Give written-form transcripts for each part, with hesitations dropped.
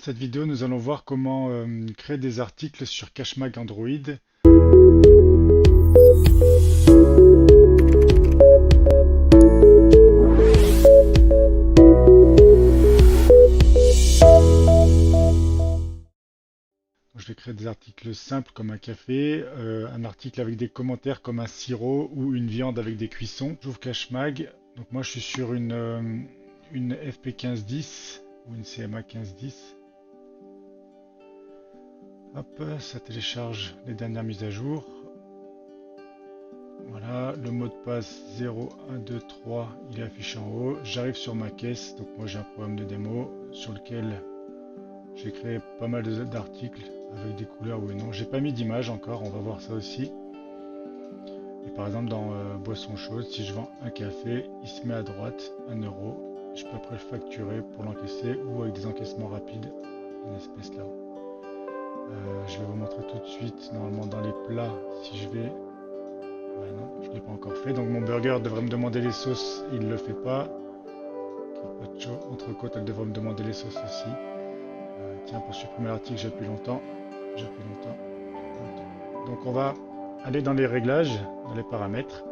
Dans cette vidéo, nous allons voir comment créer des articles sur Cachemag Android. Je vais créer des articles simples comme un café, un article avec des commentaires comme un sirop ou une viande avec des cuissons. J'ouvre Cachemag. Donc moi je suis sur une FP 1510 ou une CMA 1510. Hop, ça télécharge les dernières mises à jour. Voilà, le mot de passe 0123, il est affiché en haut. J'arrive sur ma caisse, donc moi j'ai un programme de démo sur lequel j'ai créé pas mal d'articles avec des couleurs oui et non. J'ai pas mis d'image encore, on va voir ça aussi. Et par exemple dans boisson chaude, si je vends un café, il se met à droite, 1 euro. Je peux après le facturer pour l'encaisser ou avec des encaissements rapides, une espèce là. Je vais vous montrer tout de suite, normalement dans les plats, si je vais... Ouais, non, je ne l'ai pas encore fait. Donc mon burger devrait me demander les sauces, il ne le fait pas. Carpaccio, entrecôte, elle devrait me demander les sauces aussi. Tiens, pour supprimer l'article, j'appuie longtemps. J'appuie longtemps. Donc on va aller dans les réglages, dans les paramètres.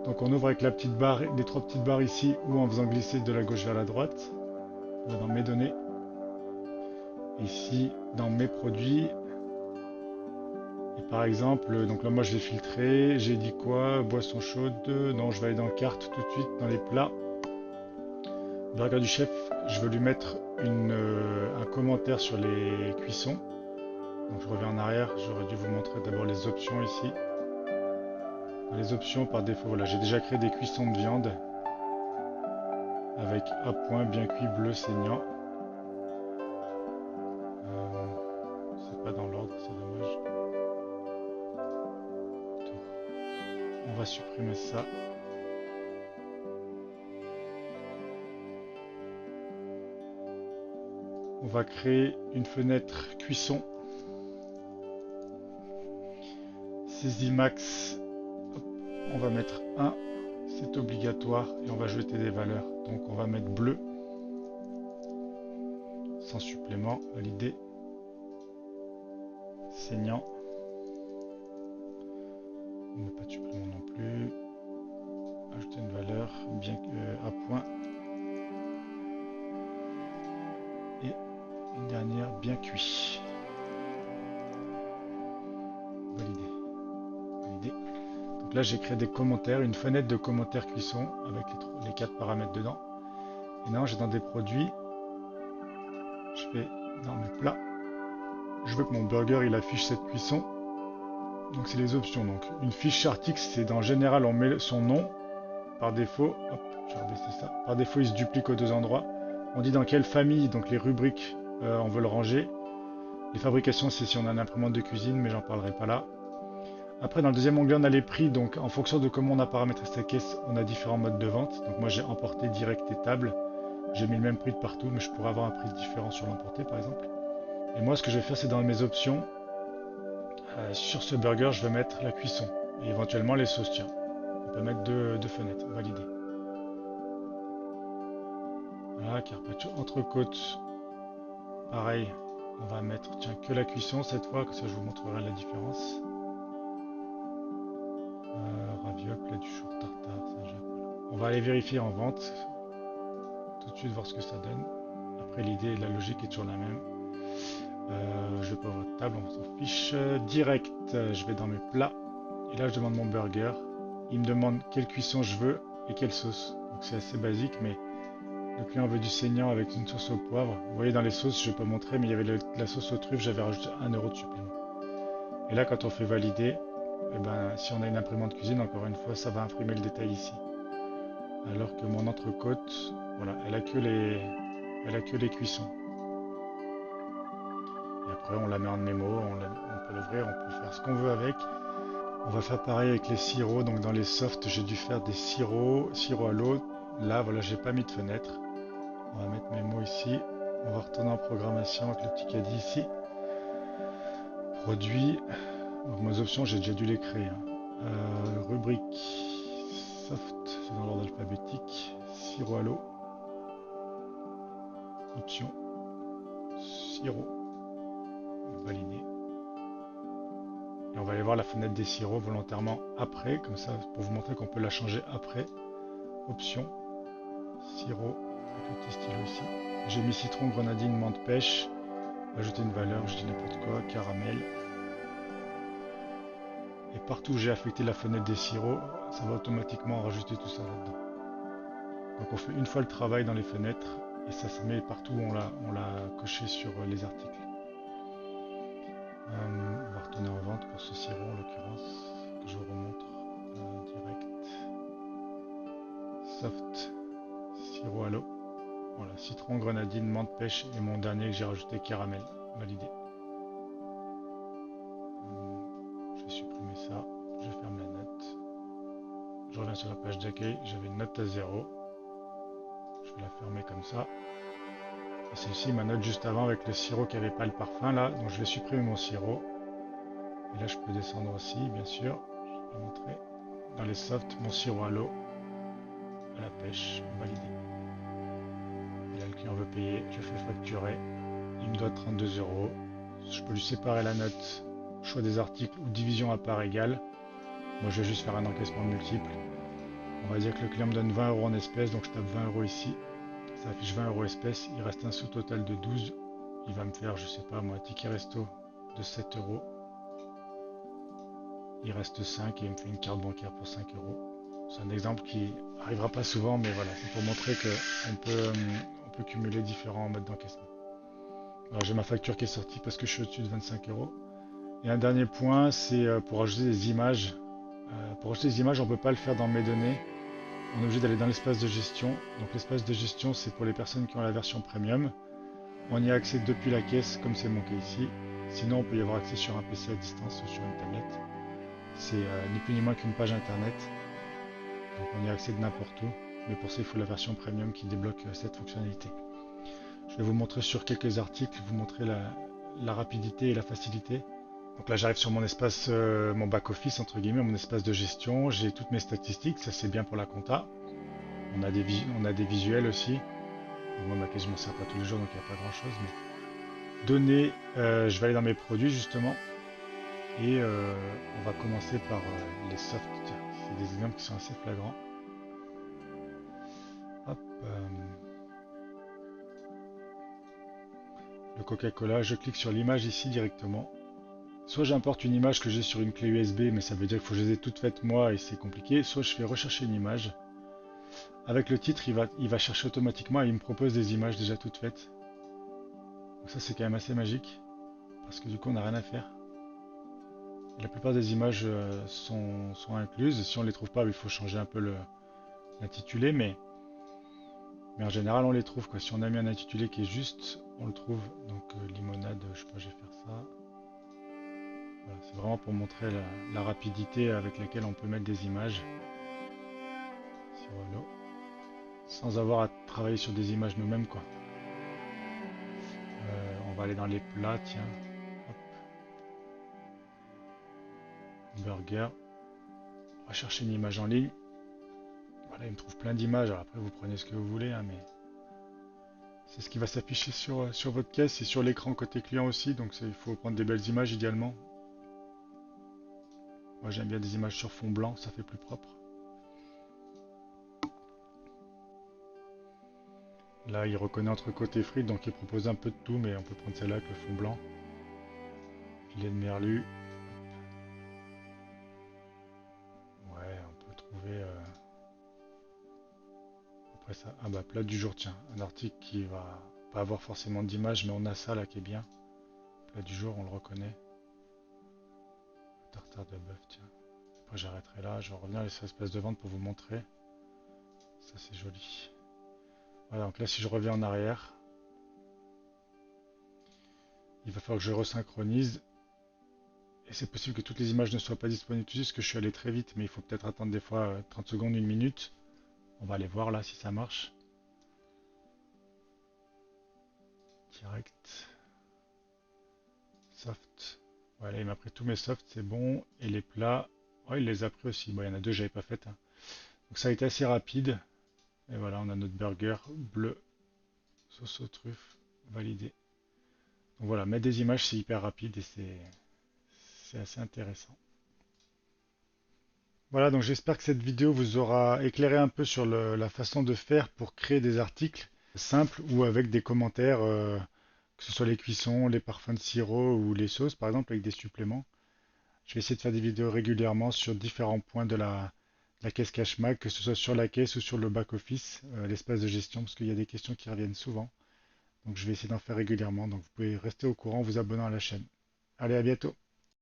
Donc on ouvre avec la petite barre, les trois petites barres ici, ou en faisant glisser de la gauche vers la droite. On va dans mes données. Ici, dans mes produits. Et par exemple, donc là moi je l'ai filtré, j'ai dit quoi? Boisson chaude, non je vais aller dans carte tout de suite, dans les plats. Burger du chef, je veux lui mettre un commentaire sur les cuissons. Donc je reviens en arrière, j'aurais dû vous montrer d'abord les options ici. Dans les options par défaut, voilà, j'ai déjà créé des cuissons de viande avec à point, bien cuit, bleu, saignant. C'est pas dans l'ordre, c'est dommage. On va supprimer ça. On va créer une fenêtre cuisson. Saisie max. Hop, on va mettre 1. C'est obligatoire et on va jeter des valeurs. Donc on va mettre bleu. Sans supplément, validé. Saignant. On ne met pas de supplément non plus. Ajouter une valeur bien à point. Et une dernière bien cuit. Validé. Validé. Donc là j'ai créé des commentaires, une fenêtre de commentaires cuisson avec les 4 paramètres dedans. Et maintenant j'ai dans des produits. Je vais dans mes plats. Je veux que mon burger il affiche cette cuisson. Donc c'est les options. Donc une fiche article, c'est en général on met son nom par défaut. Hop, je vais rebaisser ça. Par défaut, il se duplique aux deux endroits. On dit dans quelle famille, donc les rubriques, on veut le ranger. Les fabrications, c'est si on a une imprimante de cuisine, mais j'en parlerai pas là. Après, dans le deuxième onglet, on a les prix. Donc en fonction de comment on a paramétré sa caisse, on a différents modes de vente. Donc moi, j'ai emporté direct et table. J'ai mis le même prix de partout, mais je pourrais avoir un prix différent sur l'emporté, par exemple. Et moi, ce que je vais faire, c'est dans mes options. Sur ce burger, je vais mettre la cuisson et éventuellement les sauces. Tiens, on peut mettre deux fenêtres, validé. Voilà, carpaccio, entrecôte. Pareil, on va mettre tiens, que la cuisson cette fois, que ça je vous montrerai la différence. Raviol, plat du jour, tartare, Saint-Jacques. Voilà. On va aller vérifier en vente, tout de suite voir ce que ça donne. Après l'idée et la logique est toujours la même. Je vais pas votre table, on s'en fiche. Direct, je vais dans mes plats. Et là je demande mon burger. Il me demande quelle cuisson je veux et quelle sauce. Donc c'est assez basique, mais le client veut du saignant avec une sauce au poivre. Vous voyez dans les sauces, je ne vais pas montrer, mais il y avait la sauce aux truffes, j'avais rajouté 1 euro de supplément. Et là, quand on fait valider, eh ben, si on a une imprimante cuisine, encore une fois, ça va imprimer le détail ici. Alors que mon entrecôte, voilà, elle a que les cuissons. Et après, on la met en mémo, on peut l'ouvrir, on peut faire ce qu'on veut avec. On va faire pareil avec les sirops. Donc dans les softs, j'ai dû faire des sirops à l'eau. Là, voilà, j'ai pas mis de fenêtre. On va mettre mes mots ici. On va retourner en programmation avec le petit caddie ici. Produit. Donc, mes options, j'ai déjà dû les créer. Rubrique soft, c'est dans l'ordre alphabétique. Sirop à l'eau. Option. sirop, validé. Et on va aller voir la fenêtre des sirops volontairement après, comme ça, pour vous montrer qu'on peut la changer après. Option, sirop, avec le petit stylo ici. J'ai mis citron, grenadine, menthe, pêche. Ajouter une valeur, je dis n'importe quoi, caramel. Et partout où j'ai affecté la fenêtre des sirops, ça va automatiquement rajouter tout ça là-dedans. Donc on fait une fois le travail dans les fenêtres et ça se met partout où on l'a coché sur les articles. On va retourner en vente pour ce sirop en l'occurrence, que je vous remontre direct. Soft, sirop à l'eau. Voilà, citron, grenadine, menthe, pêche et mon dernier que j'ai rajouté, caramel. Validé. Je vais supprimer ça, je ferme la note. Je reviens sur la page d'accueil, j'avais une note à 0. Je vais la fermer comme ça. Et c'est ici ma note juste avant avec le sirop qui n'avait pas le parfum là. Donc je vais supprimer mon sirop. Et là je peux descendre aussi, bien sûr. Je vais montrer. Dans les softs, mon sirop à l'eau, à la pêche, validé. Et là le client veut payer, je fais facturer. Il me doit 32 €. Je peux lui séparer la note, choix des articles ou division à part égale. Moi je vais juste faire un encaissement multiple. On va dire que le client me donne 20 € en espèces, donc je tape 20 € ici. Ça affiche 20 € espèces, il reste un sous-total de 12. Il va me faire, je sais pas moi, ticket resto de 7 €. Il reste 5 et il me fait une carte bancaire pour 5 €. C'est un exemple qui arrivera pas souvent, mais voilà, c'est pour montrer on peut cumuler différents modes d'encaissement. Alors j'ai ma facture qui est sortie parce que je suis au-dessus de 25 €. Et un dernier point, c'est pour ajouter des images. Pour ajouter des images, on ne peut pas le faire dans mes données. On est obligé d'aller dans l'espace de gestion. Donc l'espace de gestion, c'est pour les personnes qui ont la version premium. On y a accès depuis la caisse, comme c'est mon cas ici. Sinon, on peut y avoir accès sur un PC à distance ou sur une tablette. C'est ni plus ni moins qu'une page internet. Donc on y a accès de n'importe où. Mais pour ça, il faut la version premium qui débloque cette fonctionnalité. Je vais vous montrer sur quelques articles, vous montrer la rapidité et la facilité. Donc là, j'arrive sur mon espace, mon back-office, entre guillemets, mon espace de gestion. J'ai toutes mes statistiques, ça c'est bien pour la compta. On a des visuels aussi. Donc, moi, ma caisse, je m'en sers pas tous les jours, donc il n'y a pas grand-chose. Mais données, je vais aller dans mes produits justement. Et on va commencer par les softs. Tiens, c'est des exemples qui sont assez flagrants. Hop, le Coca-Cola, je clique sur l'image ici directement. Soit j'importe une image que j'ai sur une clé USB, mais ça veut dire qu'il faut que je les ai toutes faites moi et c'est compliqué. Soit je fais rechercher une image. Avec le titre, il va chercher automatiquement et il me propose des images déjà toutes faites. Donc ça c'est quand même assez magique, parce que du coup on n'a rien à faire. La plupart des images sont incluses. Si on ne les trouve pas, il faut changer un peu l'intitulé, mais en général on les trouve, quoi. Si on a mis un intitulé qui est juste, on le trouve. Donc limonade, je sais pas, je vais faire ça. Voilà, c'est vraiment pour montrer la rapidité avec laquelle on peut mettre des images sur l'eau, sans avoir à travailler sur des images nous-mêmes, quoi. On va aller dans les plats, tiens. Hop. Burger. On va chercher une image en ligne. Voilà, il me trouve plein d'images. Alors après, vous prenez ce que vous voulez, hein, mais c'est ce qui va s'afficher sur votre caisse et sur l'écran côté client aussi. Donc il faut prendre des belles images idéalement. Moi, j'aime bien des images sur fond blanc, ça fait plus propre. Là, il reconnaît entre côté frites, donc il propose un peu de tout, mais on peut prendre celle-là avec le fond blanc. Filet de merlu. Ouais, on peut trouver... Après ça, ah bah plat du jour, tiens. Un article qui va pas avoir forcément d'image, mais on a ça là qui est bien. Plat du jour, on le reconnaît. Tartare de bœuf, tiens. Après j'arrêterai là, je vais revenir à l'espace de vente pour vous montrer. Ça c'est joli. Voilà, donc là si je reviens en arrière, il va falloir que je resynchronise. Et c'est possible que toutes les images ne soient pas disponibles tout de suite, parce que je suis allé très vite, mais il faut peut-être attendre des fois 30 secondes, une minute. On va aller voir là si ça marche. Direct. Soft. Voilà, il m'a pris tous mes softs, c'est bon. Et les plats, ouais, il les a pris aussi. Bon, il y en a deux que j'avais pas fait, hein. Donc ça a été assez rapide. Et voilà, on a notre burger bleu, sauce aux truffes, validé. Donc voilà, mettre des images, c'est hyper rapide et c'est assez intéressant. Voilà, donc j'espère que cette vidéo vous aura éclairé un peu sur la façon de faire pour créer des articles simples ou avec des commentaires, que ce soit les cuissons, les parfums de sirop ou les sauces, par exemple, avec des suppléments. Je vais essayer de faire des vidéos régulièrement sur différents points de la caisse CashMag, que ce soit sur la caisse ou sur le back-office, l'espace de gestion, parce qu'il y a des questions qui reviennent souvent. Donc je vais essayer d'en faire régulièrement. Donc vous pouvez rester au courant en vous abonnant à la chaîne. Allez, à bientôt.